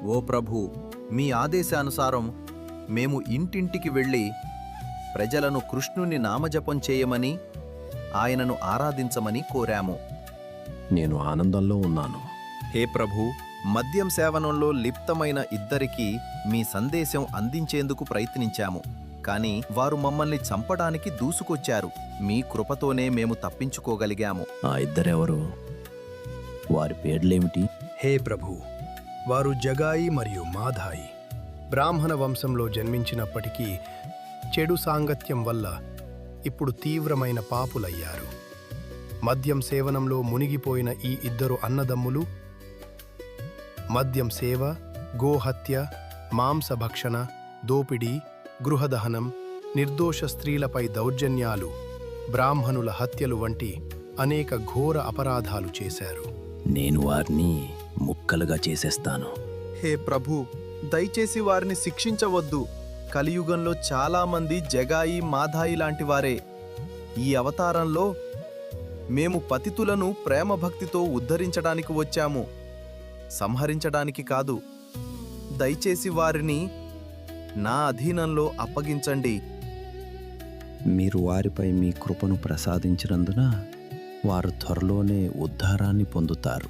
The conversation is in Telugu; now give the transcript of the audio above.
ఓ ప్రభూ, మీ ఆదేశానుసారం మేము ఇంటింటికి వెళ్ళి ప్రజలను కృష్ణుని నామజపం చేయమని ఆయనను ఆరాధించమని కోరాము. నేను ఆనందంలో ఉన్నాను. హే ప్రభూ, మద్యం సేవనంలో లిప్తమైన ఇద్దరికి మీ సందేశం అందించేందుకు ప్రయత్నించాము, కాని వారు మమ్మల్ని చంపడానికి దూసుకొచ్చారు. మీ కృపతోనే మేము తప్పించుకోగలిగాము. ఆ ఇద్దరెవరు? వారి పేర్లేమిటి? హే ప్రభూ, వారు జగాయి మరియు మాధాయి. బ్రాహ్మణ వంశంలో జన్మించినప్పటికీ చెడు సాంగత్యం వల్ల ఇప్పుడు తీవ్రమైన పాపులయ్యారు. మద్యం సేవనంలో మునిగిపోయిన ఈ ఇద్దరు అన్నదమ్ములు మద్యం సేవ, గోహత్య, మాంసభక్షణ, దోపిడీ, గృహదహనం, నిర్దోష స్త్రీలపై దౌర్జన్యాలు, బ్రాహ్మణుల హత్యలు వంటి అనేక ఘోర అపరాధాలు చేశారు. నేను వారిని ముక్కలుగా చేసేస్తాను. హే ప్రభూ, దయచేసి వారిని శిక్షించవద్దు. కలియుగంలో చాలామంది జగాయి, మాధాయి లాంటి వారే. ఈ అవతారంలో మేము పతితులను ప్రేమభక్తితో ఉద్ధరించడానికి వచ్చాము, సంహరించడానికి కాదు. దయచేసి వారిని నా అధీనంలో అప్పగించండి. మీరు వారిపై మీ కృపను ప్రసాదించినందున వారు త్వరలోనే ఉద్ధారాన్ని పొందుతారు.